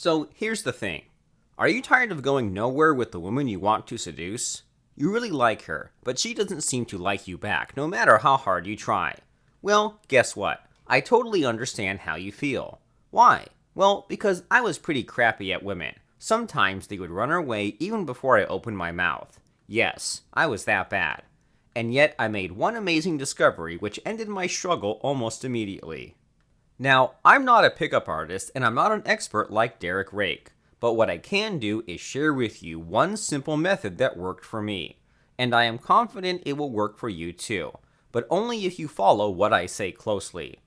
So here's the thing. Are you tired of going nowhere with the woman you want to seduce? You really like her, but she doesn't seem to like you back, no matter how hard you try. Well, guess what? I totally understand how you feel. Why? Well, because I was pretty crappy at women. Sometimes they would run away even before I opened my mouth. Yes, I was that bad. And yet I made one amazing discovery which ended my struggle almost immediately. Now, I'm not a pickup artist and I'm not an expert like Derek Rake, but what I can do is share with you one simple method that worked for me. And I am confident it will work for you too, but only if you follow what I say closely.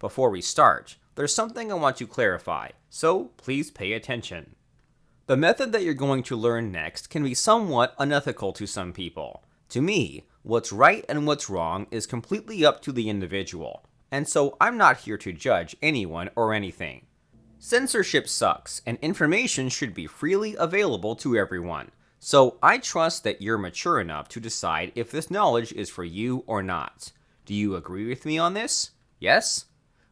Before we start, there's something I want to clarify, so please pay attention. The method that you're going to learn next can be somewhat unethical to some people. To me, what's right and what's wrong is completely up to the individual, and so I'm not here to judge anyone or anything. Censorship sucks, and information should be freely available to everyone, so I trust that you're mature enough to decide if this knowledge is for you or not. Do you agree with me on this? Yes?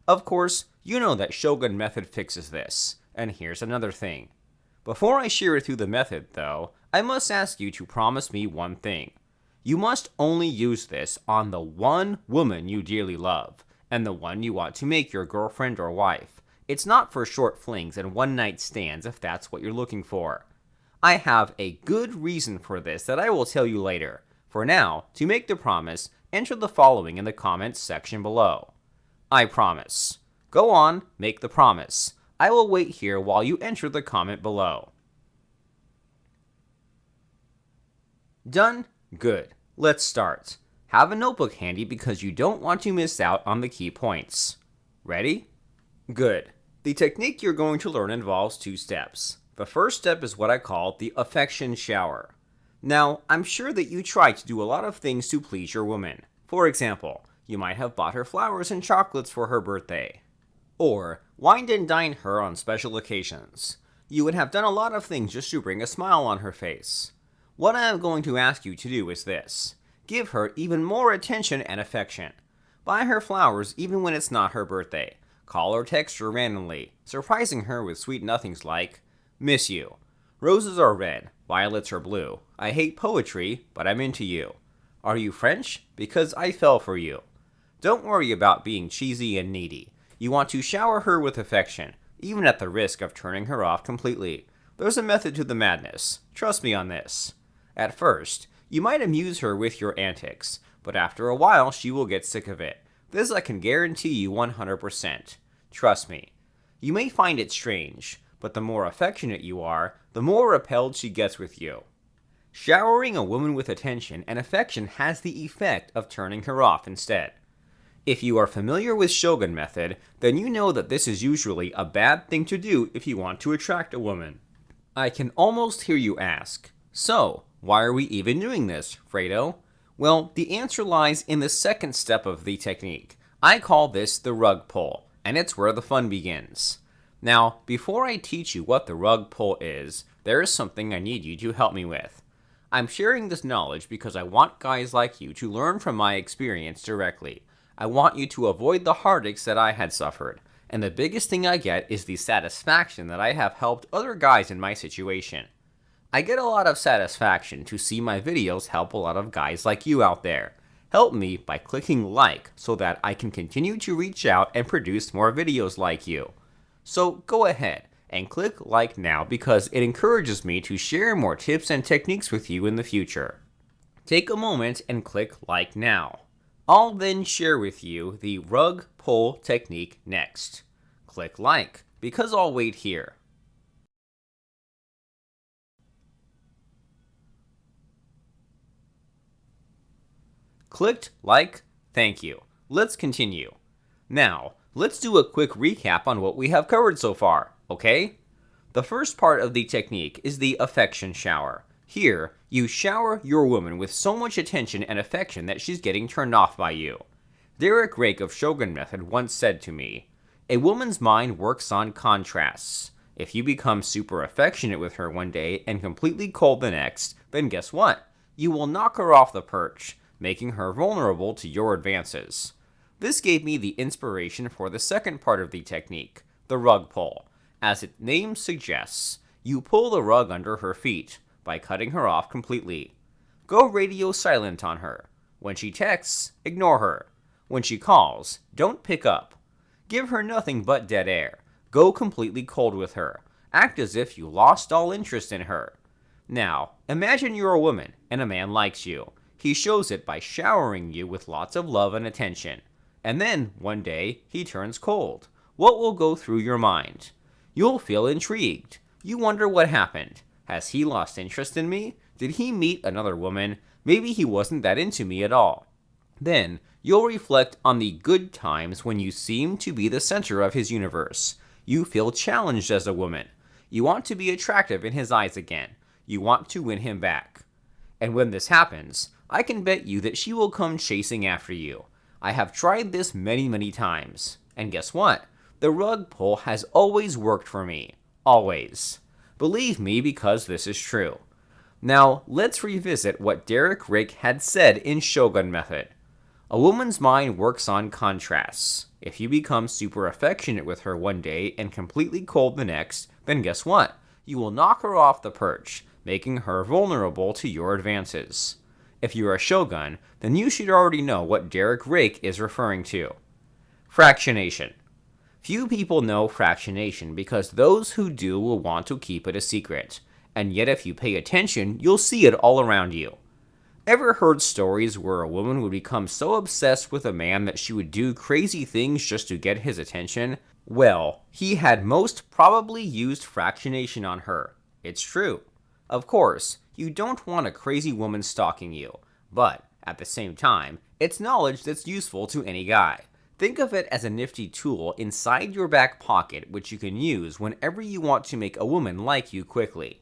Of course, you know that Shogun Method fixes this, and here's another thing. Before I share with you the method, though, I must ask you to promise me one thing. You must only use this on the one woman you dearly love, and the one you want to make your girlfriend or wife. It's not for short flings and one-night stands if that's what you're looking for. I have a good reason for this that I will tell you later. For now, to make the promise, enter the following in the comments section below. I promise. Go on, make the promise. I will wait here while you enter the comment below. Done? Good. Let's start. Have a notebook handy because you don't want to miss out on the key points. Ready? Good. The technique you're going to learn involves two steps. The first step is what I call the affection shower. Now, I'm sure that you try to do a lot of things to please your woman. For example, you might have bought her flowers and chocolates for her birthday. Or wined and dined her on special occasions. You would have done a lot of things just to bring a smile on her face. What I am going to ask you to do is this. Give her even more attention and affection. Buy her flowers even when it's not her birthday. Call or text her randomly, surprising her with sweet nothings like, "Miss you. Roses are red, violets are blue. I hate poetry, but I'm into you. Are you French? Because I fell for you." Don't worry about being cheesy and needy. You want to shower her with affection, even at the risk of turning her off completely. There's a method to the madness. Trust me on this. At first, you might amuse her with your antics, but after a while she will get sick of it. This I can guarantee you 100%. Trust me. You may find it strange, but the more affectionate you are, the more repelled she gets with you. Showering a woman with attention and affection has the effect of turning her off instead. If you are familiar with Shogun Method, then you know that this is usually a bad thing to do if you want to attract a woman. I can almost hear you ask, so, why are we even doing this, Fredo? Well, the answer lies in the second step of the technique. I call this the rug pull, and it's where the fun begins. Now, before I teach you what the rug pull is, there is something I need you to help me with. I'm sharing this knowledge because I want guys like you to learn from my experience directly. I want you to avoid the heartaches that I had suffered, and the biggest thing I get is the satisfaction that I have helped other guys in my situation. I get a lot of satisfaction to see my videos help a lot of guys like you out there. Help me by clicking like so that I can continue to reach out and produce more videos like you. So go ahead and click like now because it encourages me to share more tips and techniques with you in the future. Take a moment and click like now. I'll then share with you the rug pull technique next. Click like, because I'll wait here. Clicked like, thank you. Let's continue. Now, let's do a quick recap on what we have covered so far, okay? The first part of the technique is the affection shower. Here, you shower your woman with so much attention and affection that she's getting turned off by you. Derek Rake of Shogun Method once said to me, "A woman's mind works on contrasts. If you become super affectionate with her one day and completely cold the next, then guess what? You will knock her off the perch, making her vulnerable to your advances." This gave me the inspiration for the second part of the technique, the rug pull. As its name suggests, you pull the rug under her feet by cutting her off completely. Go radio silent on her. When she texts, ignore her. When she calls, don't pick up. Give her nothing but dead air. Go completely cold with her. Act as if you lost all interest in her. Now, imagine you're a woman and a man likes you. He shows it by showering you with lots of love and attention. And then, one day, he turns cold. What will go through your mind? You'll feel intrigued. You wonder what happened. Has he lost interest in me? Did he meet another woman? Maybe he wasn't that into me at all. Then, you'll reflect on the good times when you seem to be the center of his universe. You feel challenged as a woman. You want to be attractive in his eyes again. You want to win him back. And when this happens, I can bet you that she will come chasing after you. I have tried this many times. And guess what? The rug pull has always worked for me. Always. Believe me, because this is true. Now, let's revisit what Derek Rake had said in Shogun Method. A woman's mind works on contrasts. If you become super affectionate with her one day and completely cold the next, then guess what? You will knock her off the perch, making her vulnerable to your advances. If you're a shogun, then you should already know what Derek Rake is referring to. Fractionation. Few people know fractionation because those who do will want to keep it a secret. And yet if you pay attention, you'll see it all around you. Ever heard stories where a woman would become so obsessed with a man that she would do crazy things just to get his attention? Well, he had most probably used fractionation on her. It's true. Of course, you don't want a crazy woman stalking you, but at the same time, it's knowledge that's useful to any guy. Think of it as a nifty tool inside your back pocket which you can use whenever you want to make a woman like you quickly.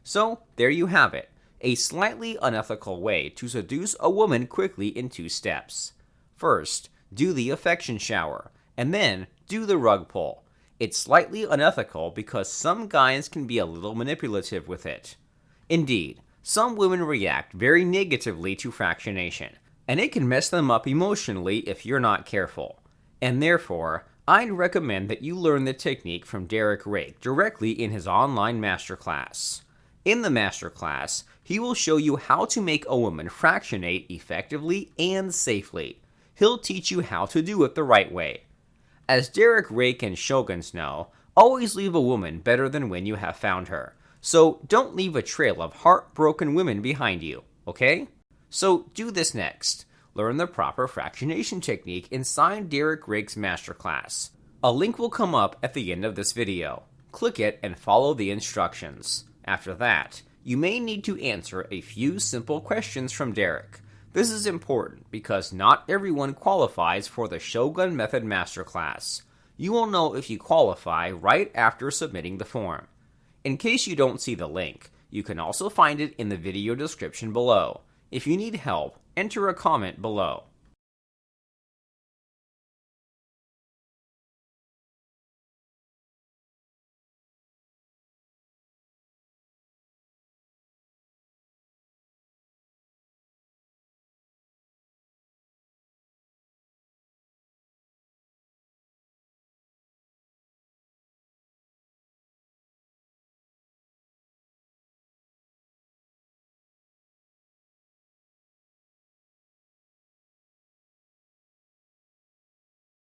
So, there you have it. A slightly unethical way to seduce a woman quickly in 2 steps. First, do the affection shower, and then do the rug pull. It's slightly unethical because some guys can be a little manipulative with it. Indeed, some women react very negatively to fractionation, and it can mess them up emotionally if you're not careful. And therefore, I'd recommend that you learn the technique from Derek Rake directly in his online masterclass. In the masterclass, he will show you how to make a woman fractionate effectively and safely. He'll teach you how to do it the right way. As Derek Rake and Shoguns know, always leave a woman better than when you have found her. So don't leave a trail of heartbroken women behind you, okay? So do this next. Learn the proper fractionation technique inside Derek Rake's masterclass. A link will come up at the end of this video. Click it and follow the instructions. After that, you may need to answer a few simple questions from Derek. This is important because not everyone qualifies for the Shogun Method Masterclass. You will know if you qualify right after submitting the form. In case you don't see the link, you can also find it in the video description below. If you need help, enter a comment below.